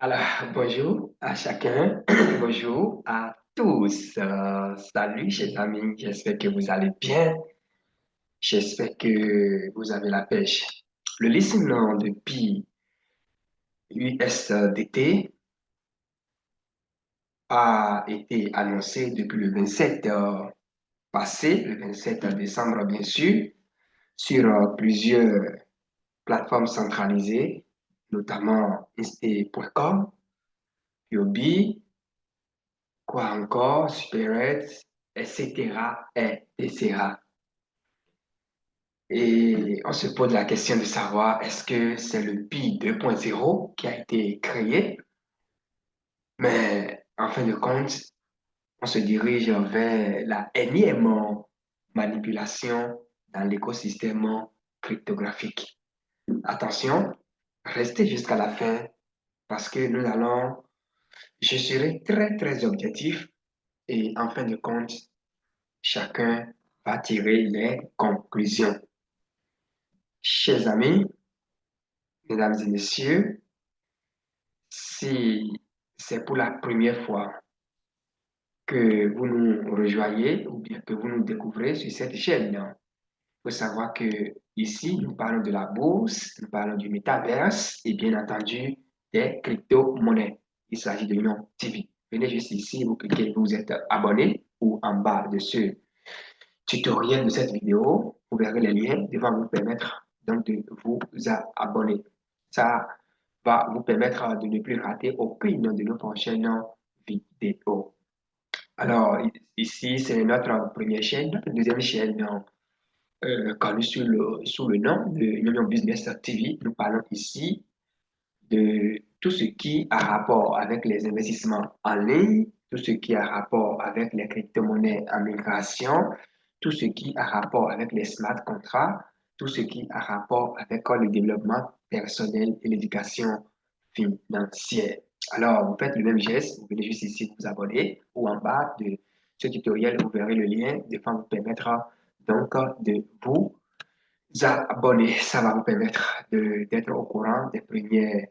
Alors, bonjour à chacun, bonjour à tous. Salut, chers amis, j'espère que vous allez bien. J'espère que vous avez la pêche. Le listening depuis USDT a été annoncé depuis le 27 passé, le 27 décembre, bien sûr, sur plusieurs plateformes centralisées, notamment inst.com, Yobi, quoi encore, SuperX, etc., etc. Et on se pose la question de savoir est-ce que c'est le Pi 2.0 qui a été créé, mais en fin de compte, on se dirige vers la énième manipulation dans l'écosystème cryptographique. Attention, restez jusqu'à la fin parce que je serai très très objectif et en fin de compte, chacun va tirer les conclusions. Chers amis, mesdames et messieurs, si c'est pour la première fois que vous nous rejoignez ou bien que vous nous découvrez sur cette chaîne, il faut savoir que ici, nous parlons de la bourse, nous parlons du métaverse et bien entendu des crypto-monnaies. Il s'agit de Lyon TV. Venez juste ici, vous cliquez, vous êtes abonné ou en bas de ce tutoriel de cette vidéo, vous verrez les liens qui vont vous permettre donc de vous abonner. Ça va vous permettre de ne plus rater aucune de nos prochaines vidéos. Alors, ici, c'est notre première chaîne, deuxième chaîne connue sous le nom de Union Business TV. Nous parlons ici de tout ce qui a rapport avec les investissements en ligne, tout ce qui a rapport avec les crypto-monnaies en migration, tout ce qui a rapport avec les smart contracts, tout ce qui a rapport avec le développement personnel et l'éducation financière. Alors, vous faites le même geste, vous venez juste ici vous abonner ou en bas de ce tutoriel, vous verrez le lien qui va vous permettre donc de vous abonner. Ça va vous permettre d'être au courant des premières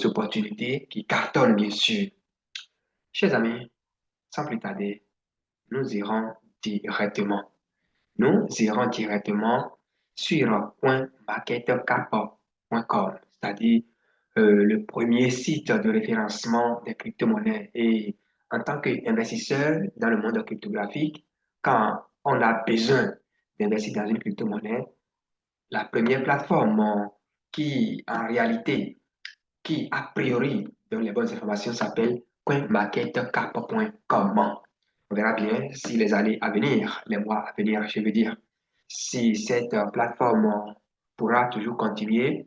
opportunités qui cartonnent, bien sûr. Chers amis, sans plus tarder, nous irons directement. Nous irons directement sur .marketcap.com, c'est-à-dire le premier site de référencement des crypto-monnaies. Et en tant qu'investisseur dans le monde cryptographique, quand on a besoin d'investir dans une crypto-monnaie, la première plateforme qui, en réalité, qui a priori donne les bonnes informations s'appelle coinmarketcap.com. On verra bien si les années à venir, les mois à venir, je veux dire, si cette plateforme pourra toujours continuer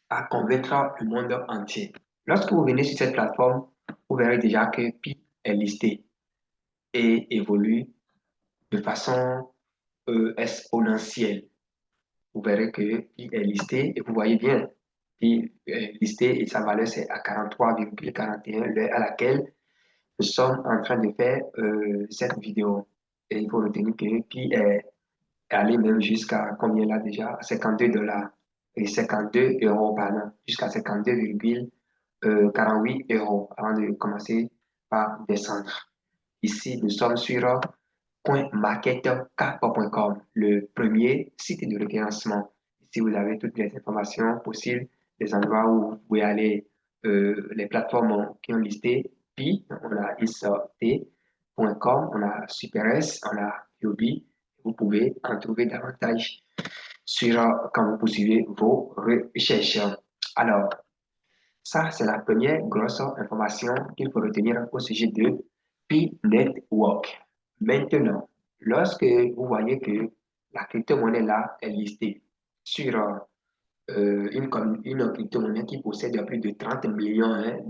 à convaincre le monde entier. Lorsque vous venez sur cette plateforme, vous verrez déjà que Pi est listé et évolue de façon exponentielle. Vous verrez que Pi est listé et vous voyez bien, Pi est listé et sa valeur c'est à 43,41, l'heure à laquelle nous sommes en train de faire cette vidéo. Et il faut retenir que Pi est allé même jusqu'à combien là déjà? 52 $ et 52 euros, pardon, jusqu'à 52,48 euros avant de commencer par descendre. Ici, nous sommes sur .marketcap.com, le premier site de référencement. Ici, vous avez toutes les informations possibles, les endroits où vous pouvez aller, les plateformes qui ont listé. Puis, on a isot.com, on a SuperS, on a Yobi. Vous pouvez en trouver davantage sur quand vous poursuivez vos recherches. Alors, ça, c'est la première grosse information qu'il faut retenir au sujet de P-Network. Maintenant, lorsque vous voyez que la crypto-monnaie là est listée sur une crypto-monnaie qui possède plus de 30 millions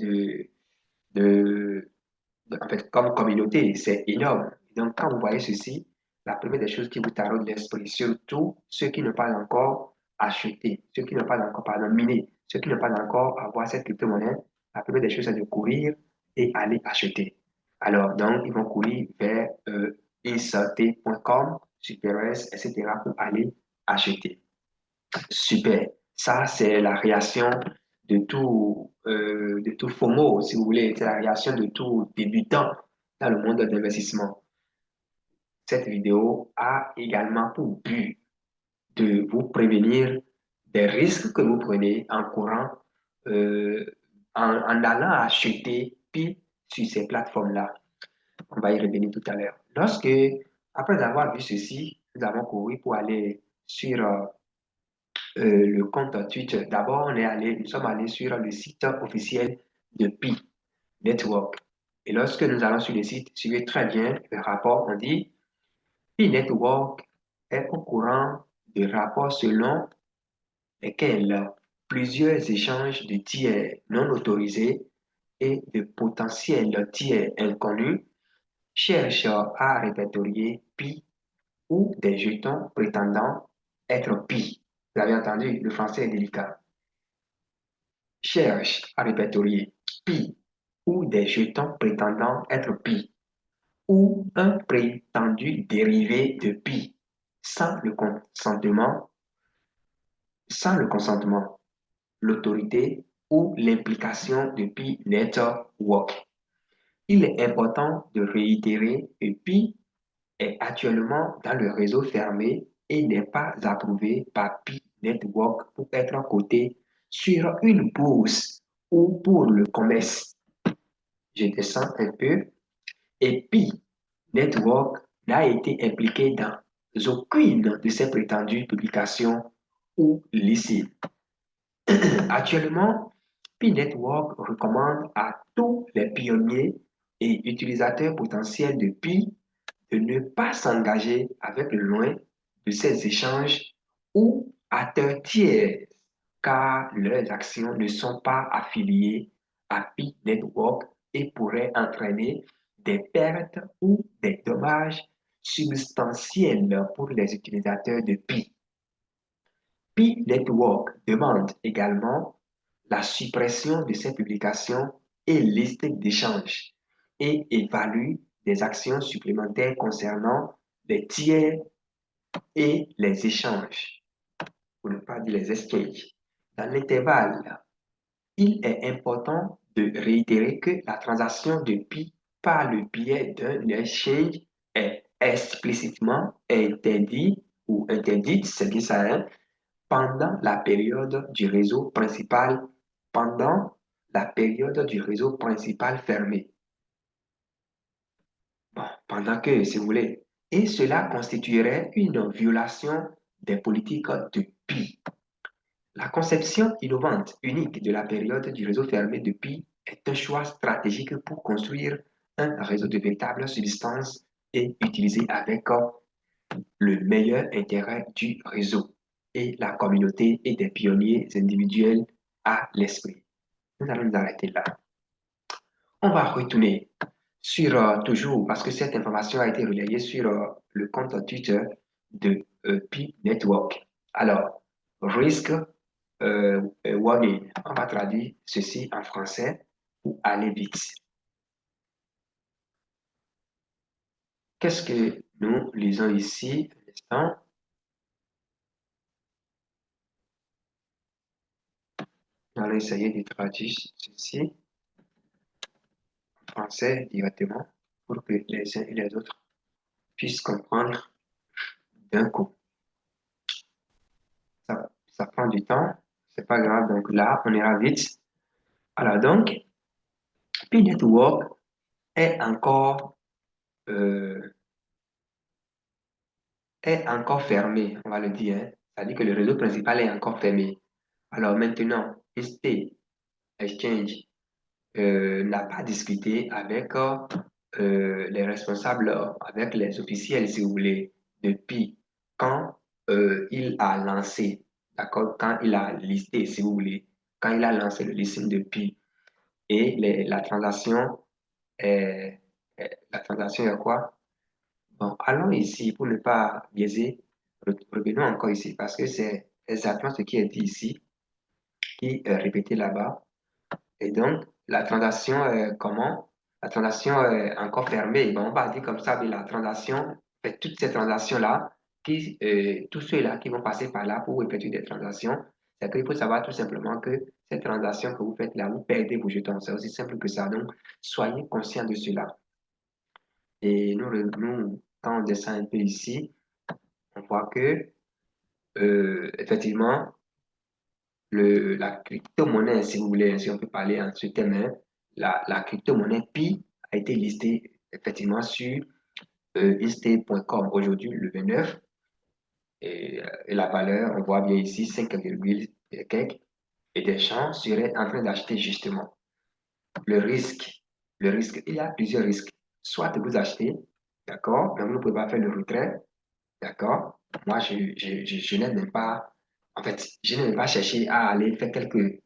de, en fait, comme communauté, c'est énorme. Donc, quand vous voyez ceci, la première des choses qui vous taraude l'esprit, surtout ceux qui n'ont pas encore acheté, ceux qui n'ont pas encore, pardon, miné, ceux qui n'ont pas encore avoir cette crypto-monnaie, la première des choses, c'est de courir et aller acheter. Alors, donc, ils vont courir vers insert.com, SuperS, etc. pour aller acheter. Super. Ça, c'est la réaction de de tout FOMO, si vous voulez, c'est la réaction de tout débutant dans le monde de l'investissement. Cette vidéo a également pour but de vous prévenir des risques que vous prenez en courant, euh, en allant acheter puis sur ces plateformes-là. On va y revenir tout à l'heure. Après avoir vu ceci, nous avons couru pour aller sur le compte Twitter. D'abord, nous sommes allés sur le site officiel de Pi Network. Et lorsque nous allons sur le site, suivez très bien le rapport. On dit Pi Network est au courant de rapports selon lesquels plusieurs échanges de tiers non autorisés et de potentiels tiers inconnus cherchent à répertorier Pi ou des jetons prétendant être Pi. Vous avez entendu, le français est délicat. Cherche à répertorier Pi ou des jetons prétendant être Pi ou un prétendu dérivé de Pi sans le consentement, l'autorité ou l'implication de Pi Network. Il est important de réitérer que Pi est actuellement dans le réseau fermé et n'est pas approuvé par Pi Network pour être coté sur une bourse ou pour le commerce. Je descends un peu. Et Pi Network n'a été impliqué dans aucune de ces prétendues publications ou licites. Actuellement, Pi Network recommande à tous les pionniers et utilisateurs potentiels de Pi de ne pas s'engager avec le loin de ces échanges ou acteurs tiers, car leurs actions ne sont pas affiliées à Pi Network et pourraient entraîner des pertes ou des dommages substantiels pour les utilisateurs de Pi. Pi Network demande également la suppression de ces publications et listes d'échanges et évalue des actions supplémentaires concernant les tiers et les échanges, pour ne pas dire les exchanges. Dans l'intervalle, il est important de réitérer que la transaction de Pi par le biais d'un exchange est explicitement interdite, c'est bien ça, hein, pendant la période du réseau principal fermé. Bon, pendant que, si vous voulez, et cela constituerait une violation des politiques de Pi. La conception innovante unique de la période du réseau fermé de Pi est un choix stratégique pour construire un réseau de véritables substances et utiliser avec le meilleur intérêt du réseau et la communauté et des pionniers individuels à l'esprit. Nous allons nous arrêter là. On va retourner sur toujours, parce que cette information a été relayée sur le compte Twitter de Pi Network. Alors, risque warning. On va traduire ceci en français pour aller vite. Qu'est-ce que nous lisons ici? Un instant. On va essayer de traduire ceci en français directement pour que les uns et les autres puissent comprendre d'un coup. Ça prend du temps, c'est pas grave. Donc là, on ira vite. Alors donc, Pi Network est encore, euh, est encore fermé, on va le dire, hein. C'est-à-dire que le réseau principal est encore fermé. Alors maintenant, ST Exchange n'a pas discuté avec les responsables, avec les officiels, si vous voulez, depuis quand il a lancé, d'accord, quand il a listé, si vous voulez, quand il a lancé le listing de Pi et la transaction est quoi? Bon, allons ici pour ne pas biaiser. Revenons encore ici parce que c'est exactement ce qui est dit ici, qui est répété là-bas. Et donc, la transaction, comment? La transaction est encore fermée. Bon, on va dire comme ça, mais la transaction, fait toutes ces transactions-là, tous ceux-là qui vont passer par là pour effectuer des transactions, C'est qu'il faut savoir tout simplement que cette transaction que vous faites là, vous perdez vos jetons. C'est aussi simple que ça. Donc, soyez conscient de cela. Et nous, quand on descend un peu ici, on voit que, effectivement, la crypto-monnaie, si vous voulez, si on peut parler en ce thème, hein, la crypto-monnaie Pi a été listée effectivement sur IST.com aujourd'hui, le 29. Et la valeur, on voit bien ici, 5, et quelques. Et des gens seraient en train d'acheter justement. Le risque, il y a plusieurs risques. Soit vous achetez, d'accord, mais vous ne pouvez pas faire le retrait, d'accord. Moi, je n'ai même pas, en fait, je n'ai même pas cherché à aller faire quelques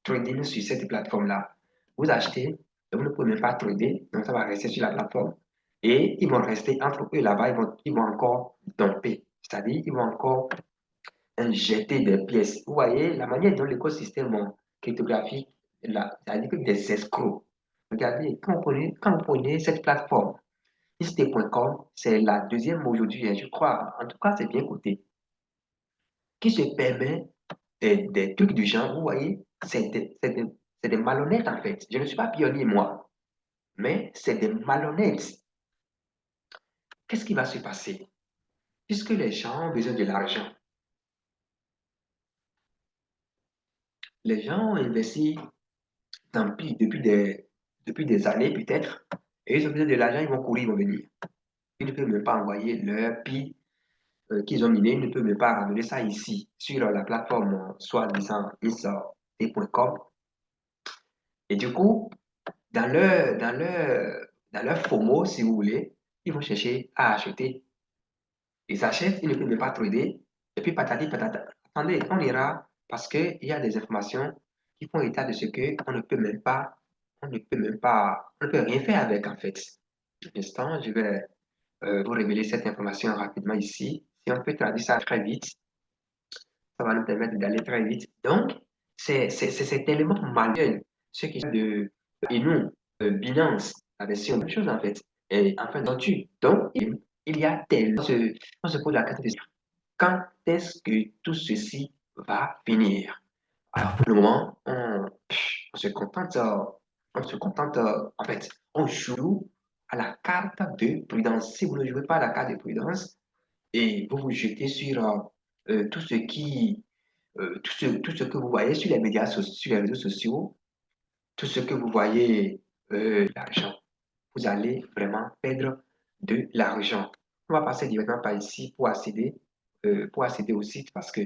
trading sur cette plateforme-là. Vous achetez, et vous ne pouvez même pas trader, donc ça va rester sur la plateforme. Et ils vont rester entre eux là-bas, ils vont encore dumper, c'est-à-dire ils vont encore jeter des pièces. Vous voyez la manière dont l'écosystème cryptographique, là, c'est-à-dire que des escrocs. Regardez, quand vous prenez cette plateforme, IST.com, c'est la deuxième aujourd'hui, hein, je crois. En tout cas, c'est bien coté. Qui se permet des trucs du genre, vous voyez, c'est des malhonnêtes en fait. Je ne suis pas pionnier, moi, mais c'est des malhonnêtes. Qu'est-ce qui va se passer? Puisque les gens ont besoin de l'argent, les gens ont investi tant pis depuis des années peut-être, et ils ont besoin de l'argent, ils vont courir, ils vont venir. Ils ne peuvent même pas envoyer leur pi qu'ils ont miné, ils ne peuvent même pas ramener ça ici, sur la plateforme soi-disant isort.com. Et du coup, dans leur FOMO, si vous voulez, ils vont chercher à acheter. Ils achètent, ils ne peuvent même pas trader, et puis patati patata. Attendez, on ira parce qu'il y a des informations qui font état de ce qu'on ne peut même pas, on ne peut même pas, on ne peut rien faire avec en fait. Pour l'instant, je vais vous révéler cette information rapidement ici. Si on peut traduire ça très vite, ça va nous permettre d'aller très vite. Donc, c'est cet élément manuel, ce qui est de et nous, Binance, la version même chose en fait. Et enfin, donc il y a tellement, on se pose la question de quand est-ce que tout ceci va finir? Alors, pour le moment, on se contente, en fait, on joue à la carte de prudence. Si vous ne jouez pas à la carte de prudence et vous vous jetez sur tout ce qui, tout ce que vous voyez sur les médias, sur les réseaux sociaux, tout ce que vous voyez, l'argent, vous allez vraiment perdre de l'argent. On va passer directement par ici pour accéder au site parce que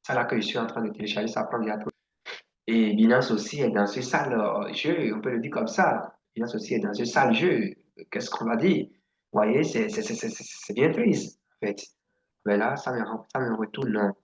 ça là que je suis en train de télécharger, ça prend déjà trop. Et Binance aussi est dans ce sale jeu, on peut le dire comme ça. Binance aussi est dans ce sale jeu. Qu'est-ce qu'on va dire? Vous voyez, c'est bien triste, en fait. Mais là, ça me retourne en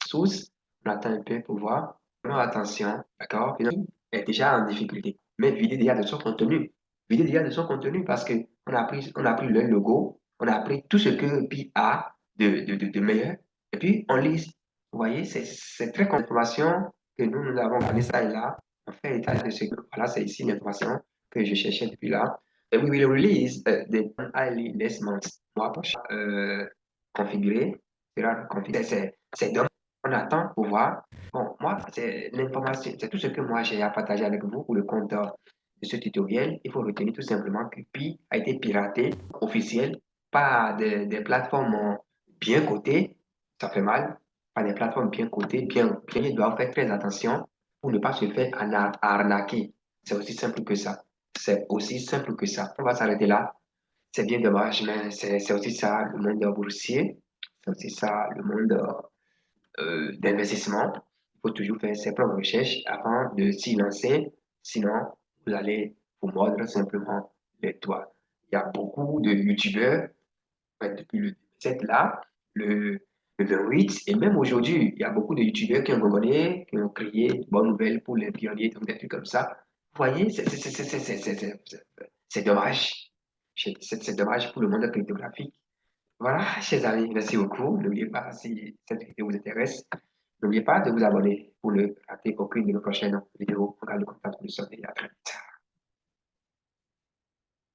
source. On attend un peu pour voir. Vraiment attention, d'accord? Binance est déjà en difficulté. Mais vider déjà de son contenu. Vider déjà de son contenu parce que on a pris le logo, on a pris tout ce que Pi a de meilleur. Et puis, on liste. Vous voyez, c'est très confirmation que nous avons gardé ça et là. On fait état de ce que, voilà, c'est ici l'information que je cherchais depuis là. Et we will release the highly this month. Mois prochain, configuré, sera configuré. C'est dommage. On attend pour voir. Bon, moi, c'est l'information, c'est tout ce que moi j'ai à partager avec vous pour le compte de ce tutoriel. Il faut retenir tout simplement que Pi a été piraté officiel par des plateformes bien cotées. Ça fait mal par des plateformes bien cotées, bien, ils doivent faire très attention pour ne pas se faire arnaquer. C'est aussi simple que ça. C'est aussi simple que ça. On va s'arrêter là. C'est bien dommage, mais c'est aussi ça le monde boursier. C'est aussi ça le monde d'investissement. Il faut toujours faire ses propres recherches avant de s'y lancer. Sinon, vous allez vous mordre simplement les doigts. Il y a beaucoup de youtubeurs depuis le 7 là, le 28, et même aujourd'hui, il y a beaucoup de youtubeurs qui ont abonné, qui ont créé bonnes nouvelles pour les pionniers, des trucs comme ça. Vous voyez, c'est dommage. C'est dommage pour le monde cryptographique. Voilà, chers amis, merci beaucoup. N'oubliez pas, si cette vidéo vous intéresse, n'oubliez pas de vous abonner pour ne rater aucune de nos prochaines vidéos. On garde le contact pour le sortir. À très vite.